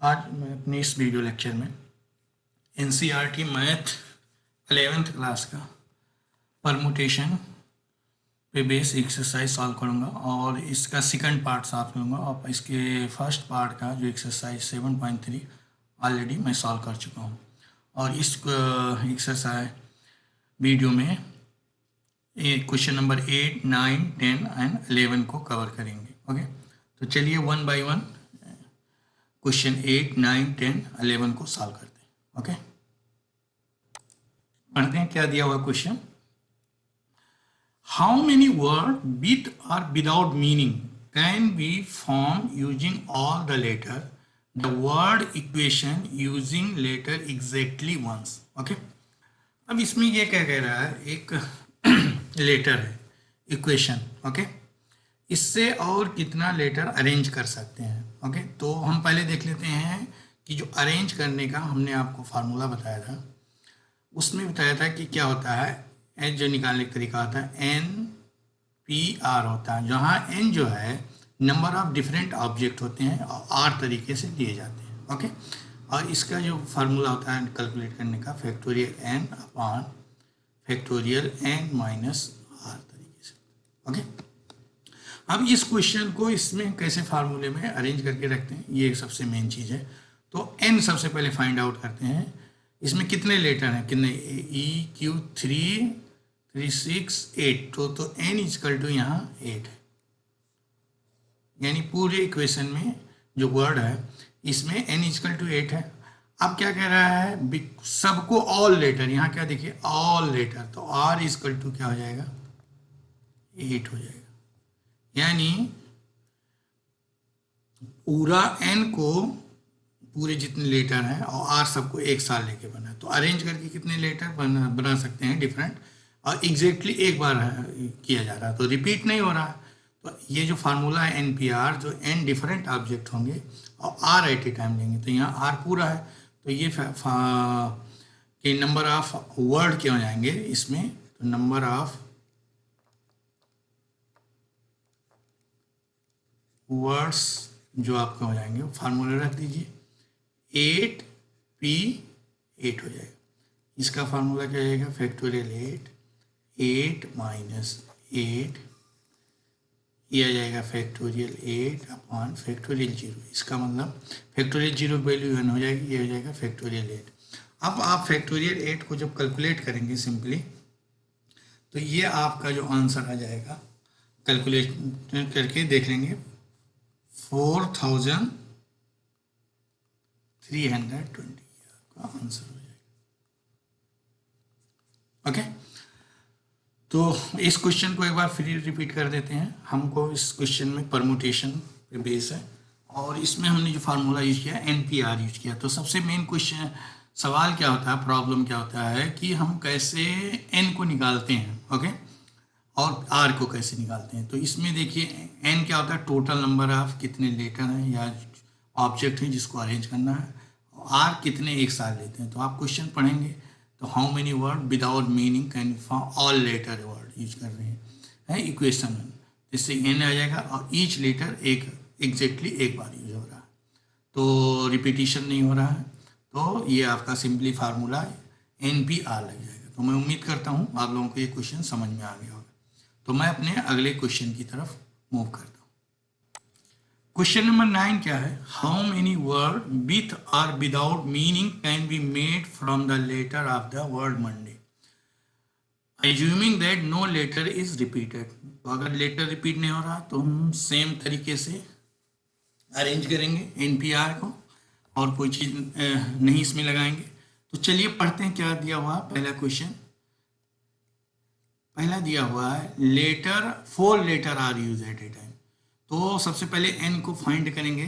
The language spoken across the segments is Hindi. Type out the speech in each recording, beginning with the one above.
आज मैं अपने इस वीडियो लेक्चर में एनसीईआरटी मैथ 11th क्लास का परमुटेशन पे बेस एक्सरसाइज सॉल्व करूंगा और इसका सेकंड पार्ट साथ लूँगा और इसके फर्स्ट पार्ट का जो एक्सरसाइज 7.3 ऑलरेडी मैं सॉल्व कर चुका हूँ। और इस एक्सरसाइज वीडियो में क्वेश्चन नंबर 8, 9, 10 एंड 11 को कवर करेंगे। ओके, तो चलिए वन बाय वन क्वेश्चन 8, 9, 10, 11 को सॉल्व करते हैं। ओके, पढ़ते हैं क्या दिया हुआ question. How many word with और without meaning can be form using all the letter the word equation using letter exactly once. Okay, अब इसमें ये क्या कह रहा है, एक लेटर है इक्वेशन। ओके, इससे और कितना लेटर अरेंज कर सकते हैं। ओके, तो हम पहले देख लेते हैं कि जो अरेंज करने का हमने आपको फार्मूला बताया था, उसमें बताया था कि क्या होता है, एच जो निकालने का तरीका होता है एन पी आर होता है, जहाँ एन जो है नंबर ऑफ डिफरेंट ऑब्जेक्ट होते हैं और आर तरीके से दिए जाते हैं। ओके, और इसका जो फार्मूला होता है कैलकुलेट करने का factorial n upon factorial n minus r तरीके से। ओके, अब इस क्वेश्चन को इसमें कैसे फार्मूले में अरेंज करके रखते हैं, ये सबसे मेन चीज़ है। तो एन सबसे पहले फाइंड आउट करते हैं। इसमें कितने लेटर हैं, कितने ई क्यू 3 3 6 8, तो एन इजकल टू यहाँ 8 है, यानी पूरे इक्वेशन में जो वर्ड है इसमें एन इजकल टू 8 है। अब क्या कह रहा है, सबको ऑल लेटर, यहाँ क्या देखिए ऑल लेटर, तो आर इजकल टू क्या हो जाएगा 8 हो जाएगा, यानी पूरा एन को पूरे जितने लेटर हैं और आर सबको एक साथ लेके बना, तो अरेंज करके कितने लेटर बना सकते हैं डिफरेंट, और एग्जैक्टली एक बार किया जा रहा है तो रिपीट नहीं हो रहा है। तो ये जो फार्मूला है एन पी आर, जो एन डिफरेंट ऑब्जेक्ट होंगे और आर एट ए टाइम लेंगे, तो यहाँ आर पूरा है, तो ये कि नंबर ऑफ वर्ड क्या हो जाएंगे इसमें, तो नंबर ऑफ वर्ड्स जो आपका हो जाएंगे वो फार्मूला रख दीजिए 8 पी 8 हो जाएगा। इसका फार्मूला क्या आएगा, फैक्टोरियल 8 माइनस 8, ये आ जाएगा फैक्टोरियल 8 अपॉन फैक्टोरियल 0। इसका मतलब फैक्टोरियल 0 की वैल्यू 1 हो जाएगी, ये हो जाएगा फैक्टोरियल 8। अब आप फैक्टोरियल 8 को जब कैलकुलेट करेंगे सिंपली, तो ये आपका जो आंसर आ जाएगा कैलकुलेट करके देख लेंगे 4320 का आंसर हो जाएगा। ओके, तो इस क्वेश्चन को एक बार फिर रिपीट कर देते हैं। हमको इस क्वेश्चन में परमुटेशन पे बेस है और इसमें हमने जो फार्मूला यूज किया एन पी आर यूज किया। तो सबसे मेन क्वेश्चन सवाल क्या होता है, प्रॉब्लम क्या होता है कि हम कैसे एन को निकालते हैं। ओके, और आर को कैसे निकालते हैं। तो इसमें देखिए एन क्या होता है, टोटल नंबर ऑफ कितने लेटर हैं या ऑब्जेक्ट हैं जिसको अरेंज करना है, और आर कितने एक साथ लेते हैं। तो आप क्वेश्चन पढ़ेंगे तो how many word without meaning can form all letter word use कर रहे हैं इक्वेशन में, इससे एन आ जाएगा और ईच लेटर एक एग्जैक्टली एक बार यूज हो रहा है, तो रिपीटिशन नहीं हो रहा है। तो ये आपका simply formula n p r लग जाएगा। तो मैं उम्मीद करता हूँ आप लोगों को ये क्वेश्चन समझ में आ गया होगा। तो मैं अपने अगले क्वेश्चन की तरफ मूव करता हूँ। क्वेश्चन नंबर 9 क्या है, हाउ मेनी वर्ड विथ और without meaning can be made from the letter of the word Monday assuming that no letter is repeated. तो अगर लेटर रिपीट नहीं हो रहा तो हम सेम तरीके से अरेंज करेंगे एन पी आर को और कोई चीज़ नहीं इसमें लगाएंगे। तो चलिए पढ़ते हैं क्या दिया हुआ। पहला क्वेश्चन, पहला दिया हुआ है letter 4 letter are use at a time. तो सबसे पहले एन को फाइंड करेंगे,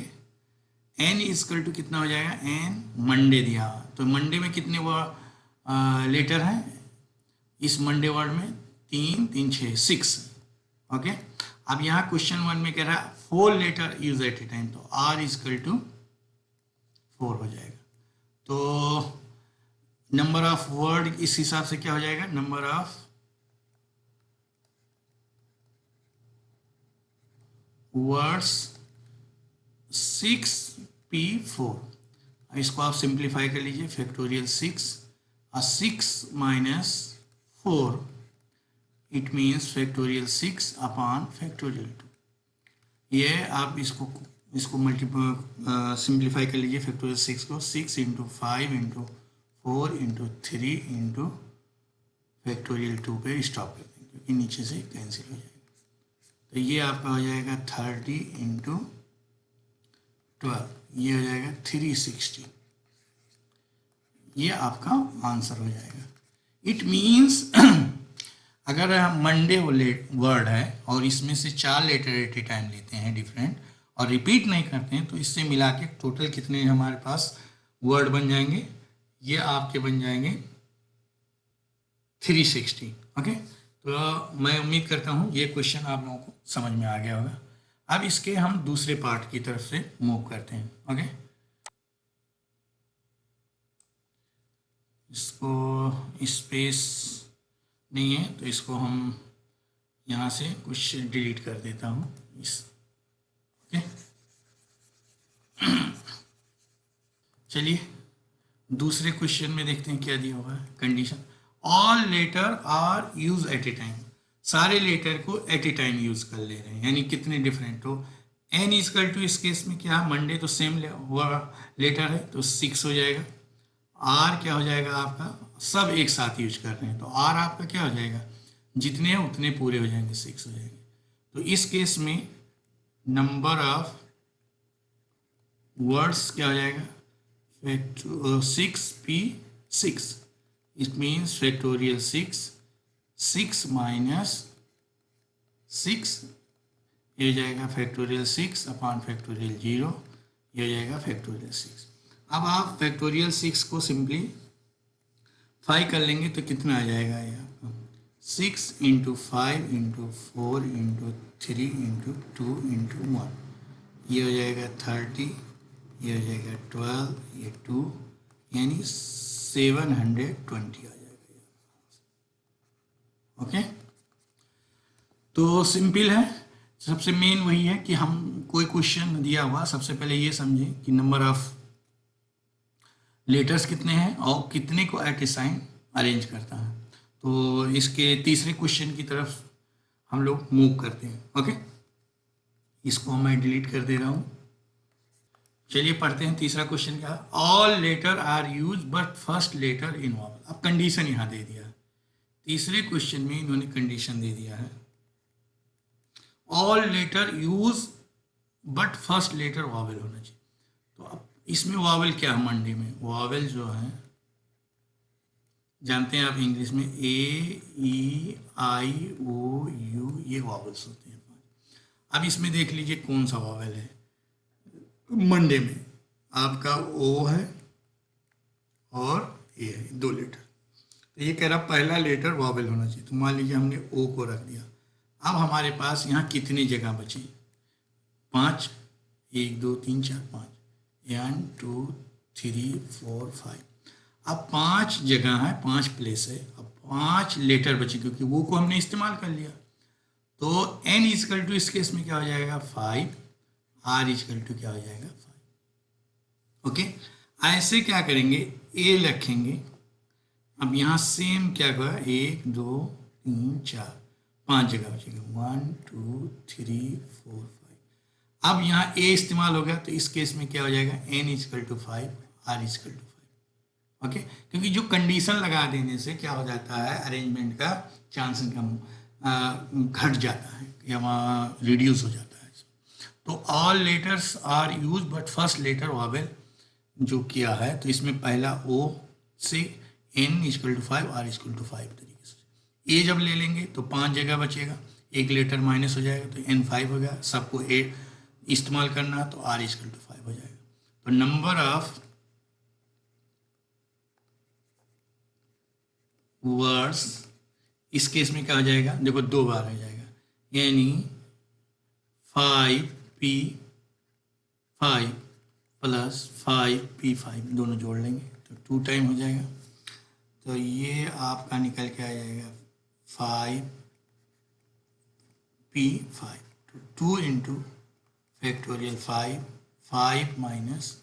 एन इजकल टू कितना हो जाएगा, एन मंडे दिया हुआ, तो मंडे में कितने लेटर हैं इस मंडे वर्ड में, 3 3 6 6। ओके, अब यहाँ क्वेश्चन 1 में कह रहा है 4 letter use at a time, तो आर इजकल टू 4 हो जाएगा। तो नंबर ऑफ वर्ड इस हिसाब से क्या हो जाएगा, नंबर ऑफ वर्ड्स 6p4। इसको आप सिंप्लीफाई कर लीजिए, फैक्टोरियल 6 और 6 minus 4 it means factorial 6 upon factorial 2। ये आप इसको सिंप्लीफाई कर लीजिए फैक्टोरियल 6 को, 6 into 5 into 4 into 3 into factorial 2 पे स्टॉप कर देंगे क्योंकि नीचे से कैंसिल हो जाएगा। तो ये आपका हो जाएगा 30 इंटू 12, ये हो जाएगा 360। ये आपका आंसर हो जाएगा। इट मीन्स अगर मंडे वर्ड है और इसमें से 4 लेटर एट ए टाइम लेते हैं डिफरेंट और रिपीट नहीं करते हैं तो इससे मिला के टोटल कितने हमारे पास वर्ड बन जाएंगे, ये आपके बन जाएंगे 360। ओके, तो मैं उम्मीद करता हूँ ये क्वेश्चन आप लोगों को समझ में आ गया होगा। अब इसके हम दूसरे पार्ट की तरफ से मूव करते हैं। ओके, इसको स्पेस नहीं है तो इसको हम यहाँ से कुछ डिलीट कर देता हूँ इस। ओके, चलिए दूसरे क्वेश्चन में देखते हैं क्या दिया हुआ है। Condition all letter are use at a time, सारे लेटर को एट ए टाइम यूज कर ले रहे हैं, यानी कितने डिफरेंट हो। एन इजकल टू, इस केस में क्या, मंडे तो सेम लेटर है तो 6 हो जाएगा। आर क्या हो जाएगा आपका, सब एक साथ यूज कर रहे हैं तो आर आपका क्या हो जाएगा, जितने हैं उतने पूरे हो जाएंगे, 6 हो जाएंगे। तो इस केस में नंबर ऑफ वर्ड्स क्या हो जाएगा, 6p6, it means factorial 6 minus 6, ये हो जाएगा फैक्टोरियल 6 अपॉन फैक्टोरियल 0, ये हो जाएगा फैक्टोरियल 6। अब आप फैक्टोरियल 6 को सिंपली 5 कर लेंगे तो कितना आ जाएगा ये आपका, 6 into 5 into 4 into 3 into 2 into 1, ये हो जाएगा 30, ये हो जाएगा 12, ये 2, यानी 720 आ जाएगा। ओके, तो सिंपल है। सबसे मेन वही है कि हम कोई क्वेश्चन दिया हुआ सबसे पहले ये समझें कि नंबर ऑफ लेटर्स कितने हैं और कितने को एट ए साइन अरेंज करता है। तो इसके तीसरे क्वेश्चन की तरफ हम लोग मूव करते हैं। ओके, इसको मैं डिलीट कर दे रहा हूँ। चलिए पढ़ते हैं तीसरा क्वेश्चन क्या, all letter are use but first letter in vowel. अब कंडीशन यहाँ दे दिया है, तीसरे क्वेश्चन में इन्होंने कंडीशन दे दिया है, all letter use but first letter vowel होना चाहिए। तो अब इसमें वॉवल क्या है, मंडे में वॉवल जो है जानते हैं आप इंग्लिश में ए ई आई ओ यू, ये वॉवल्स होते हैं। अब इसमें देख लीजिए कौन सा वॉवल है। मंडे में आपका ओ है और ए है, 2 लेटर। तो ये कह रहा पहला लेटर वॉवल होना चाहिए, तो मान लीजिए हमने ओ को रख दिया। अब हमारे पास यहाँ कितनी जगह बची, 5, 1 2 3 4 5, 1 2 3 4 5। अब 5 जगह है, 5 प्लेस है, अब 5 लेटर बचे क्योंकि वो को हमने इस्तेमाल कर लिया। तो n इजकल टू इस केस में क्या हो जाएगा 5, r इजकल टू क्या हो जाएगा 5। ओके, ऐसे क्या करेंगे, a रखेंगे। अब यहाँ सेम क्या हुआ, 1 2 3 4 5 जगह बचेगा, 1 2 3 4 5। अब यहाँ a इस्तेमाल हो गया तो इस केस में क्या हो जाएगा, n is equal to 5, r is equal to 5। Okay, क्योंकि जो कंडीशन लगा देने से क्या हो जाता है, अरेंजमेंट का चांस कम घट जाता है या वहाँ रिड्यूस हो जाता है। तो all letters are use but first letter vowel जो किया है, तो इसमें पहला ओ से n is equal to 5, r is equal to 5 तरीके से। ए जब ले लेंगे तो 5 जगह बचेगा, एक लेटर माइनस हो जाएगा तो n 5 हो गया। सबको ए इस्तेमाल करना तो r इजकल टू 5 हो जाएगा। तो नंबर ऑफ वर्ड्स इस केस में क्या हो जाएगा, देखो 2 बार हो जाएगा, यानी 5p5 प्लस 5p5 दोनों जोड़ लेंगे तो 2 टाइम हो जाएगा। तो ये आपका निकल के आ जाएगा 5p5, तो 2 इंटू फैक्टोरियल 5 माइनस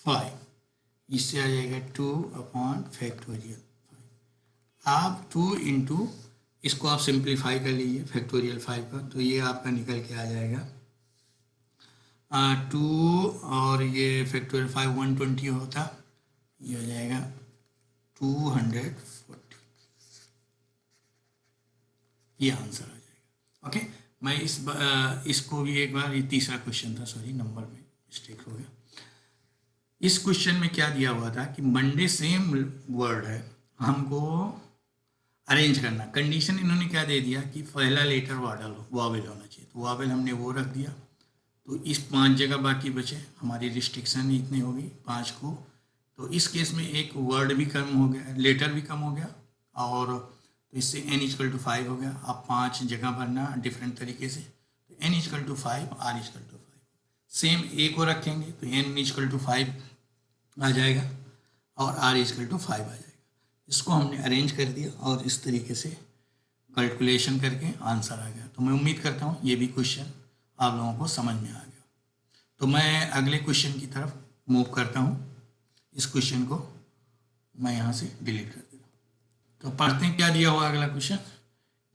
5 इससे आ जाएगा 2/फैक्टोरियल। आप 2 इंटू इसको आप सिंप्लीफाई कर लीजिए फैक्टोरियल 5 का, तो ये आपका निकल के आ जाएगा 2 और ये फैक्टोरियल 5 120 होता, ये हो जाएगा 240, ये आंसर आ जाएगा। ओके, मैं इसको भी एक बार, ये तीसरा क्वेश्चन था, सॉरी नंबर में मिस्टेक हो गया। इस क्वेश्चन में क्या दिया हुआ था कि मंडे सेम वर्ड है, हमको अरेंज करना। कंडीशन इन्होंने क्या दे दिया कि पहला लेटर वावेल होना चाहिए, तो वावेल हमने वो रख दिया। तो इस 5 जगह बाकी बचे, हमारी रिस्ट्रिक्शन इतनी होगी 5 को। तो इस केस में एक वर्ड भी कम हो गया, लेटर भी कम हो गया, और तो इससे n=5 हो गया। अब 5 जगह भरना डिफरेंट तरीके से, तो n=5, r=5। सेम a को रखेंगे तो n=5 आ जाएगा और r=5 आ जाएगा। इसको हमने अरेंज कर दिया और इस तरीके से कैलकुलेशन करके आंसर आ गया। तो मैं उम्मीद करता हूँ ये भी क्वेश्चन आप लोगों को समझ में आ गया। तो मैं अगले क्वेश्चन की तरफ मूव करता हूँ। इस क्वेश्चन को मैं यहाँ से डिलीट कर देता हूँ। तो पढ़ते हैं क्या दिया हुआ अगला question.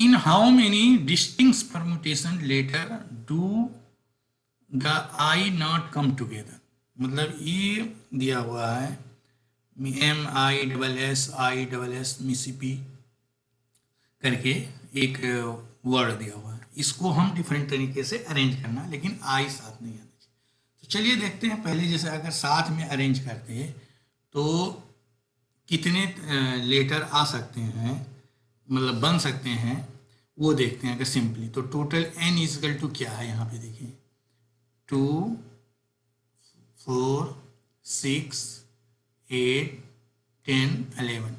In how many distinct permutation letter do the I not come together. मतलब ये दिया हुआ है MISS मिसिपी करके एक वर्ड दिया हुआ है, इसको हम डिफरेंट तरीके से अरेंज करना, लेकिन आई साथ नहीं आना चाहिए। तो चलिए देखते हैं, पहले जैसे अगर साथ में अरेंज करते हैं तो कितने लेटर आ सकते हैं, मतलब बन सकते हैं, वो देखते हैं। अगर सिंपली तो टोटल n क्या है, यहाँ पे देखिए 2 4 6 8 10 11,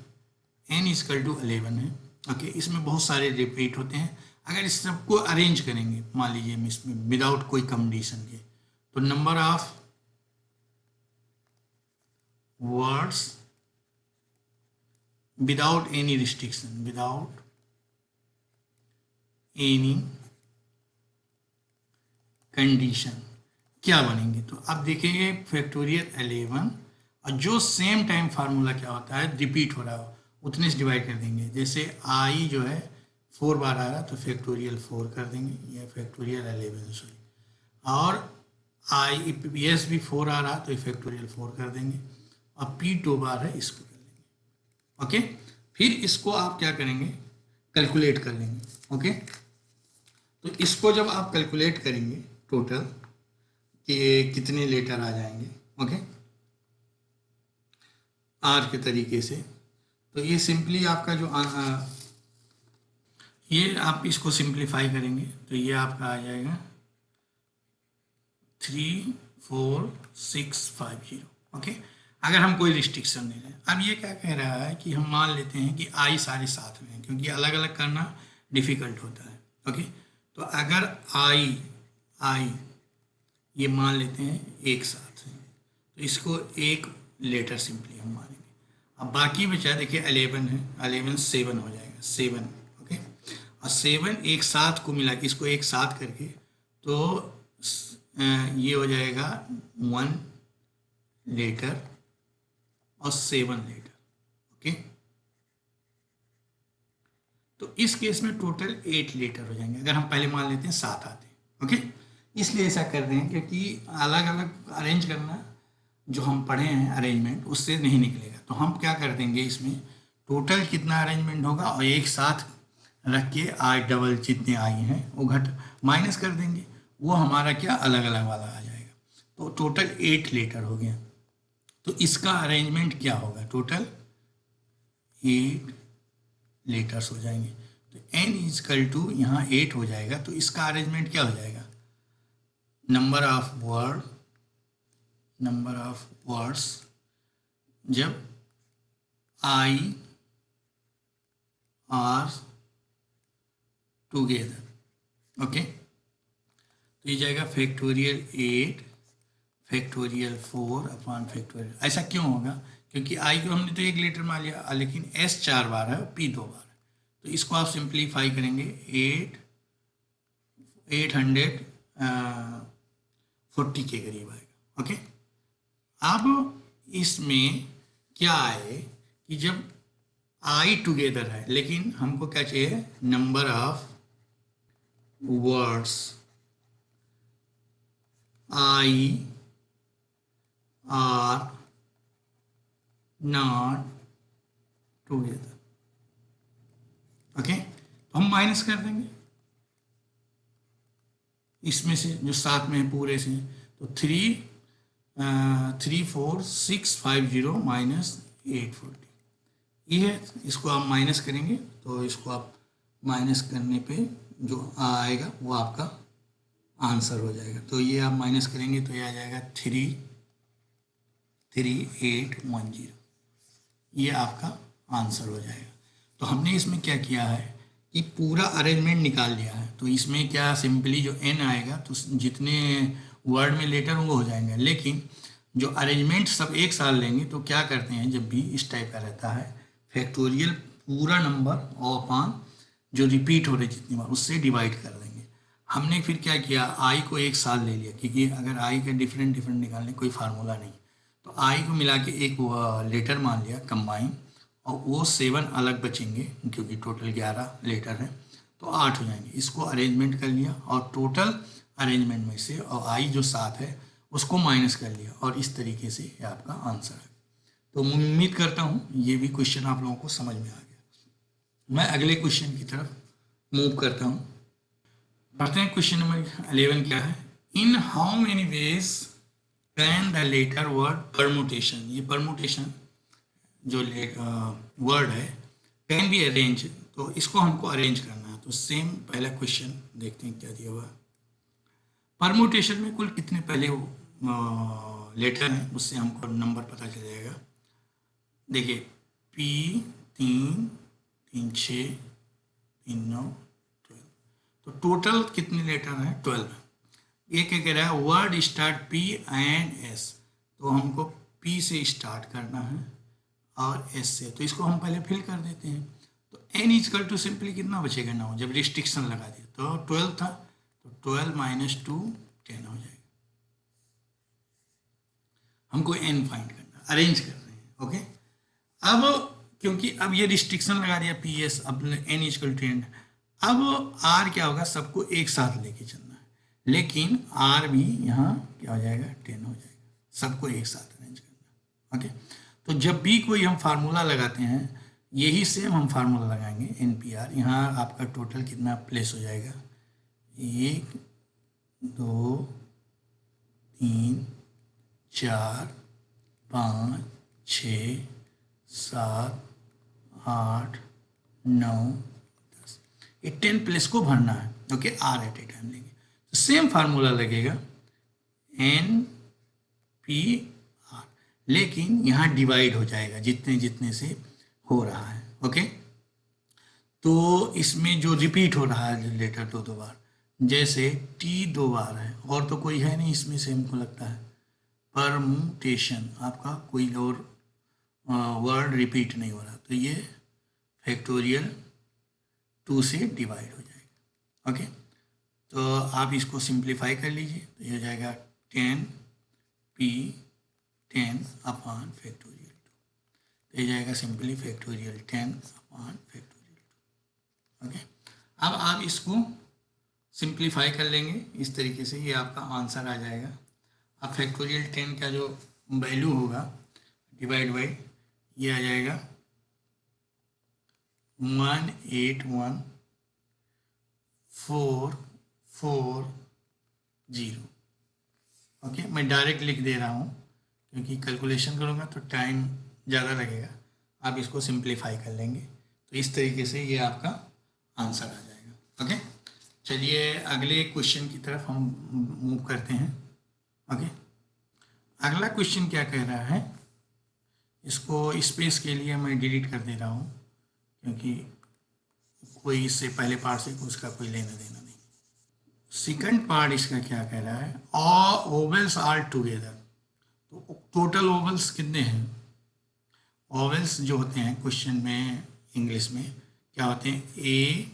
n=11 है। ओके, इसमें बहुत सारे रिपीट होते हैं। अगर इस सबको अरेंज करेंगे, मान लीजिए हम इसमें विदाउट कोई कंडीशन के, तो number of words without any restriction, without any condition क्या बनेंगे। तो अब देखेंगे फैक्टोरियल 11, और जो सेम टाइम फार्मूला क्या होता है, रिपीट हो रहा हो उतने से डिवाइड कर देंगे। जैसे आई जो है 4 बार आ रहा तो फैक्टोरियल 4 कर देंगे, या फैक्टोरियल 11 सॉरी, और आई एस भी 4 आ रहा तो फैक्टोरियल 4 कर देंगे, और पी 2 बार है इसको कर देंगे। ओके, फिर इसको आप क्या करेंगे, कैलकुलेट कर लेंगे। ओके, तो इसको जब आप कैलकुलेट करेंगे टोटल कि कितने लेटर आ जाएंगे, ओके, आर के तरीके से, तो ये सिंपली आपका जो ये आप इसको सिंप्लीफाई करेंगे तो ये आपका आ जाएगा 34650। ओके, अगर हम कोई रिस्ट्रिक्शन नहीं लें। अब ये क्या कह रहा है कि हम मान लेते हैं कि आई सारे साथ में हैं, क्योंकि अलग अलग करना डिफ़िकल्ट होता है। ओके, तो अगर आई ये मान लेते हैं एक साथ है, तो इसको एक लेटर सिंपली हम मानेंगे। अब बाकी बचा देखिए 11 है, 11 7 हो जाएगा 7। ओके, और 7 एक साथ को मिला के इसको एक साथ करके तो ये हो जाएगा 1 लेटर और 7 लेटर। ओके, तो इस केस में टोटल 8 लेटर हो जाएंगे, अगर हम पहले मान लेते हैं 7 आते हैं। ओके, इसलिए ऐसा कर रहे हैं क्योंकि अलग अलग अरेंज करना जो हम पढ़े हैं अरेंजमेंट, उससे नहीं निकलेगा। तो हम क्या कर देंगे, इसमें टोटल कितना अरेंजमेंट होगा और एक साथ रख के आई डबल जितने आई हैं वो घट माइनस कर देंगे, वो हमारा क्या अलग अलग वाला आ जाएगा। तो टोटल 8 लेटर हो गया। तो इसका अरेंजमेंट क्या होगा, टोटल 8 लेटर्स हो जाएंगे। तो n यहाँ 8 हो जाएगा, तो इसका अरेंजमेंट क्या हो जाएगा, नंबर ऑफ वर्ड्स जब आई आर टुगेदर। ओके, तो ये जाएगा फैक्टोरियल 8 फैक्टोरियल 4 अपॉन फैक्टोरियल। ऐसा क्यों होगा, क्योंकि आई को हमने तो एक लेटर मान लिया, लेकिन एस 4 बार है और पी 2 बार है। तो इसको आप सिंप्लीफाई करेंगे 840 के करीब आएगा। ओके, अब इसमें क्या है कि जब आई टुगेदर है, लेकिन हमको क्या चाहिए, number of words I R not together. Okay, तो हम माइनस कर देंगे इसमें से जो साथ में है पूरे से, तो 34650 माइनस 840 ये है। इसको आप माइनस करेंगे तो इसको आप माइनस करने पे जो आएगा वो आपका आंसर हो जाएगा। तो ये आप माइनस करेंगे तो ये आ जाएगा 33810, ये आपका आंसर हो जाएगा। तो हमने इसमें क्या किया है कि पूरा अरेंजमेंट निकाल लिया है। तो इसमें क्या सिंपली जो n आएगा तो जितने वर्ड में लेटर वो हो जाएंगे, लेकिन जो अरेंजमेंट सब एक साथ लेंगे तो क्या करते हैं, जब भी इस टाइप का रहता है फैक्टोरियल पूरा नंबर और अपान जो रिपीट हो रहे जितनी बार उससे डिवाइड कर देंगे। हमने फिर क्या किया, आई को एक साथ ले लिया, क्योंकि अगर आई का डिफरेंट डिफरेंट निकालने कोई फार्मूला नहीं, तो आई को मिला के एक लेटर मान लिया कंबाइन, और वो 7 अलग बचेंगे क्योंकि टोटल 11 लेटर है तो 8 हो जाएंगे। इसको अरेंजमेंट कर लिया और टोटल अरेंजमेंट में से और आई जो 7 है उसको माइनस कर लिया, और इस तरीके से ये आपका आंसर है। तो उम्मीद करता हूँ ये भी क्वेश्चन आप लोगों को समझ में आ गया। मैं अगले क्वेश्चन की तरफ मूव करता हूँ। पढ़ते हैं क्वेश्चन नंबर 11 क्या है, in how many ways can the letter word permutation, ये परमुटेशन जो वर्ड है कैन बी अरेंज, तो इसको हमको अरेंज करना है। तो सेम पहला क्वेश्चन देखते हैं क्या दिया हुआ है। परमुटेशन में कुल कितने पहले लेटर हैं उससे हमको नंबर पता चल जाएगा। देखिए P 3 3 6 3 9 12, तो टोटल कितने लेटर हैं 12। ये क्या कह रहा है, word start P and S, तो हमको P से स्टार्ट करना है और S से, तो इसको हम पहले फिल कर देते हैं। तो n इजकल टू सिंपली कितना बचेगा 9, जब रिस्ट्रिक्शन लगा दिया तो 12 था, तो 12 माइनस 2 10 हो जाएगा। हमको n फाइंड करना, अरेंज कर रहे हैं। ओके, अब क्योंकि अब ये रिस्ट्रिक्शन लगा दिया पी एस, अब n इजकल टू n, अब r क्या होगा, सबको एक साथ लेके चलना है, लेकिन r भी यहाँ क्या हो जाएगा 10 हो जाएगा, सबको एक साथ अरेंज करना। ओके, तो जब भी कोई हम फार्मूला लगाते हैं यही सेम हम फार्मूला लगाएंगे एन पी आर। यहाँ आपका टोटल कितना प्लेस हो जाएगा, 1 2 3 4 5 6 7 8 9 10, ये 10 प्लेस को भरना है। Okay, r at a time लेंगे तो सेम फार्मूला लगेगा एन पी आर, लेकिन यहाँ डिवाइड हो जाएगा जितने जितने से हो रहा है। ओके, तो इसमें जो रिपीट हो रहा है लेटर दो बार, जैसे टी 2 बार है और तो कोई है नहीं इसमें से, हमको लगता है परमुटेशन आपका कोई और वर्ड रिपीट नहीं हो रहा, तो ये फैक्टोरियल 2 से डिवाइड हो जाएगा। ओके, तो आप इसको सिंप्लीफाई कर लीजिए, तो ये हो जाएगा 10 P 10 अपॉन फैक्टोरियल 2, तो ये जाएगा simply factorial 10 upon factorial 2। Okay, अब आप इसको सिंप्लीफाई कर लेंगे इस तरीके से, ये आपका आंसर आ जाएगा। अब फैक्टोरियल 10 का जो वैल्यू होगा डिवाइड बाई ये आ जाएगा 181,440। ओके, मैं डायरेक्ट लिख दे रहा हूँ क्योंकि कैलकुलेशन करूँगा तो टाइम ज़्यादा लगेगा, आप इसको सिंप्लीफाई कर लेंगे तो इस तरीके से ये आपका आंसर आ जाएगा। ओके, चलिए अगले क्वेश्चन की तरफ हम मूव करते हैं। ओके, अगला क्वेश्चन क्या कह रहा है, इसको स्पेस के लिए मैं डिलीट कर दे रहा हूँ क्योंकि कोई इससे पहले पार्ट से उसका कोई लेना देना नहीं। सेकंड पार्ट इसका क्या कह रहा है, ऑल ओवल्स आर टुगेदर, तो टोटल ओवल्स कितने हैं। ओवल्स जो होते हैं क्वेश्चन में इंग्लिश में क्या होते हैं, ए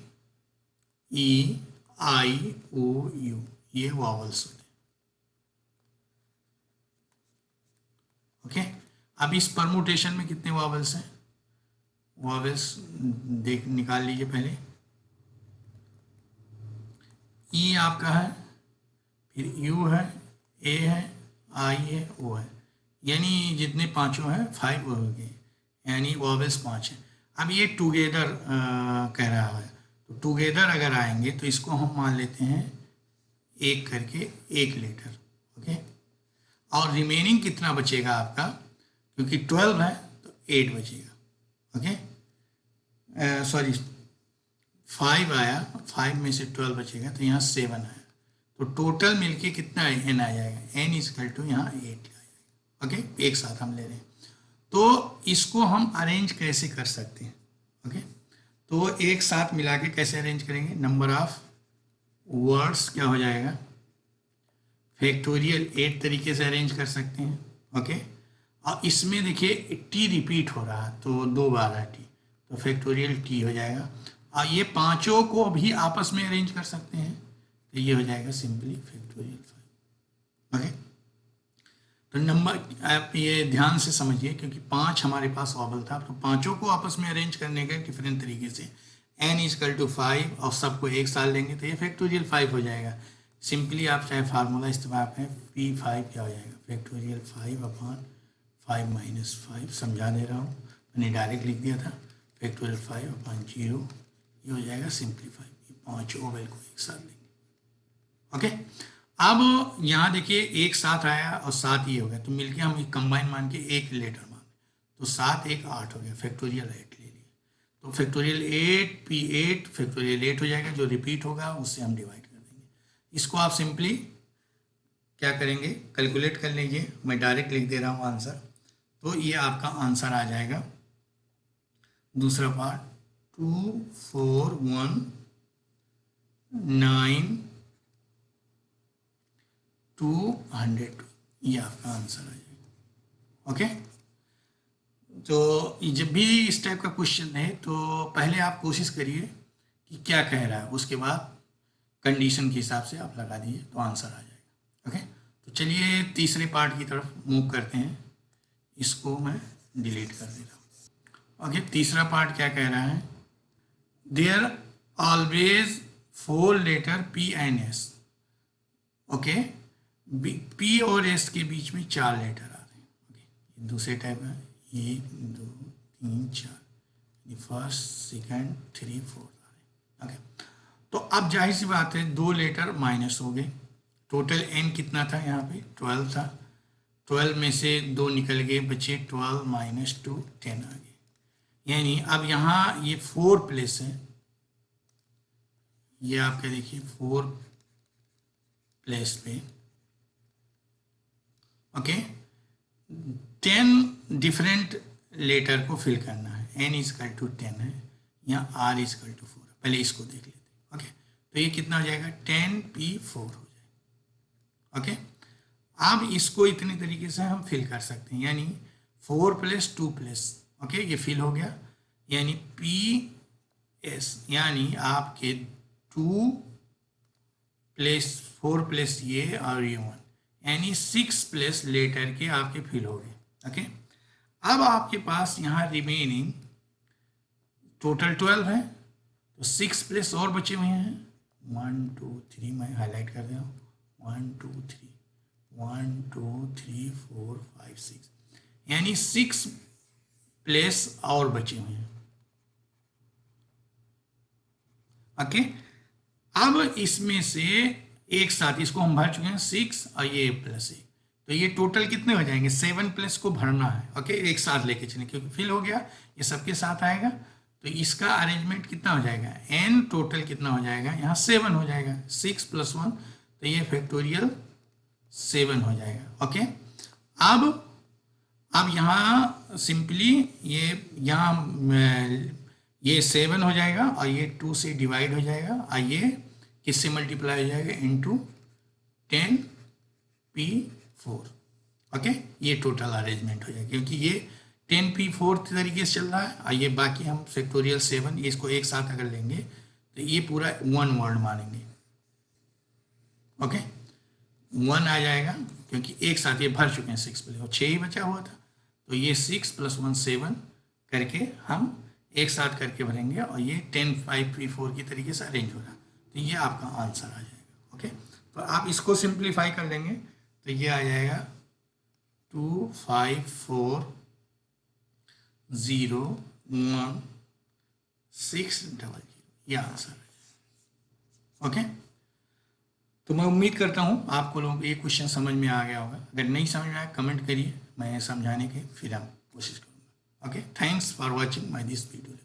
ई आई ओ यू, ये वॉवल्स होते हैं। ओके, अब इस परमुटेशन में कितने वॉवेल्स हैं, वॉवेल्स देख निकाल लीजिए पहले। ई आपका है, फिर यू है, ए है, आई है, ओ है, यानी जितने पांचों हैं 5 हो गए, यानी वॉवेल्स 5 हैं। अब ये टुगेदर कह रहा है, तो टुगेदर अगर आएंगे तो इसको हम मान लेते हैं एक करके एक लेटर, ओके। और रिमेनिंग कितना बचेगा आपका, क्योंकि 12 है तो 8 बचेगा, ओके। सॉरी 5 आया, 5 में से 12 बचेगा तो यहाँ 7 आया, तो टोटल मिलके कितना n आ जाएगा, n इजकल टू यहाँ 8 आ जाएगा, ओके। एक साथ हम ले रहे हैं, तो इसको हम अरेंज कैसे कर सकते हैं, ओके। तो एक साथ मिला के कैसे अरेंज करेंगे, नंबर ऑफ वर्ड्स क्या हो जाएगा, फैक्टोरियल 8 तरीके से अरेंज कर सकते हैं, ओके। और इसमें देखिए टी रिपीट हो रहा है तो 2 बार है टी, तो फैक्टोरियल टी हो जाएगा। और ये पांचों को भी आपस में अरेंज कर सकते हैं, तो ये हो जाएगा सिंपली फैक्टोरियल 5, ओके। तो नंबर आप ये ध्यान से समझिए, क्योंकि 5 हमारे पास वॉवल था, तो पांचों को आपस में अरेंज करने के डिफरेंट तरीके से n इजकल टू 5 और सबको एक साल लेंगे तो ये फैक्टोरियल 5 हो जाएगा। सिंपली आप चाहे फार्मूला इस्तेमाल करें, P5 क्या हो जाएगा, फैक्टोरियल 5 अपॉन 5 माइनस 5, समझा दे रहा हूँ, मैंने डायरेक्ट लिख दिया था, फैक्टोरियल 5 अपॉन 0, ये हो जाएगा सिंप्लीफाई, ये 5 ओवेल को एक साथ लेंगे, ओके। अब यहाँ देखिए एक साथ आया और 7 ये हो गया, तो मिलके हम कंबाइन मान के एक लेटर मान, तो 7 1 8 हो गया, फैक्टोरियल 8 ले लिए, तो फैक्टोरियल 8 P8 फैक्टोरियल 8 हो जाएगा, जो रिपीट होगा उससे हम डिवाइड कर देंगे। इसको आप सिंपली क्या करेंगे, कैलकुलेट कर लीजिए, मैं डायरेक्ट लिख दे रहा हूँ आंसर, तो ये आपका आंसर आ जाएगा दूसरा पार्ट 2 4 1 9 200, ये आपका आंसर आ जाएगा, ओके। तो जब भी इस टाइप का क्वेश्चन है तो पहले आप कोशिश करिए कि क्या कह रहा है, उसके बाद कंडीशन के हिसाब से आप लगा दीजिए तो आंसर आ जाएगा, ओके। तो चलिए तीसरे पार्ट की तरफ मूव करते हैं, इसको मैं डिलीट कर दे रहा हूँ, ओके। तीसरा पार्ट क्या कह रहा है, there always 4 letter P and S, okay. P और S के बीच में 4 लेटर आ रहे हैं, ओके। दूसरे टाइप है 1 2 3 4, फर्स्ट सेकंड 3 4 आ रहे हैं, ओके। तो अब जाहिर सी बात है 2 लेटर माइनस हो गए, टोटल n कितना था यहाँ पे 12 था, 12 में से 2 निकल गए, बचे 12 माइनस 2 10 आ गए, यानी अब यहाँ ये 4 प्लेस है, ये आपका देखिए 4 प्लेस पे, ओके। 10 डिफरेंट लेटर को फिल करना है, n इजकल टू 10 है, यहाँ r इजकल टू 4 है, पहले इसको देख लेते हैं, ओके। तो ये कितना हो जाएगा 10P4 हो जाएगा, ओके। अब इसको इतने तरीके से हम फिल कर सकते हैं, यानी 4 प्लस 2 प्लस, ओके, ये फिल हो गया, यानी PS, यानी आपके 2 प्लस 4 प्लस ये और ये 1, यानी 6 प्लस लेटर के आपके फिल हो गए, ओके। अब आपके पास यहाँ रिमेनिंग टोटल 12 है, तो 6 प्लस और बचे हुए हैं 1 2 3, मैं हाईलाइट कर दे रहा हूँ 1 2 3 1 2 3 4 5 6, यानी 6 प्लस और बचे हुए हैं, ओके। अब इसमें से एक साथ इसको हम भर चुके हैं 6 और ये प्लस 1, तो ये टोटल कितने हो जाएंगे 7 प्लस को भरना है, ओके। एक साथ लेके चलें क्योंकि फिल हो गया, ये सबके साथ आएगा, तो इसका अरेंजमेंट कितना हो जाएगा, n टोटल कितना हो जाएगा, यहाँ 7 हो जाएगा, 6 + 1, तो ये फैक्टोरियल 7 हो जाएगा, ओके। अब यहाँ सिंपली ये 7 हो जाएगा और ये 2 से डिवाइड हो जाएगा और ये किससे मल्टीप्लाई हो जाएगा, इंटू 10P4, ओके। ये टोटल अरेंजमेंट हो जाएगा, क्योंकि ये 10P4 तरीके से चल रहा है और ये बाकी हम फैक्टोरियल 7 इसको एक साथ अगर लेंगे तो ये पूरा 1 वर्ड मानेंगे, ओके। 1 आ जाएगा क्योंकि एक साथ ये भर चुके हैं 6 प्लस और 6 ही बचा हुआ था, तो ये 6 + 1 7 करके हम एक साथ करके भरेंगे और ये 10 5 3 4 की तरीके से अरेंज होगा, तो ये आपका आंसर आ जाएगा। ओके, तो आप इसको सिंप्लीफाई कर लेंगे तो ये आ जाएगा 2 5 4 0 1 6 0 ये आंसर है। ओके, तो मैं उम्मीद करता हूँ आपको लोगों को ये क्वेश्चन समझ में आ गया होगा। अगर नहीं समझ में आया कमेंट करिए, मैं समझाने की फिर हम कोशिश करूँगा। Okay, thanks for watching my this video.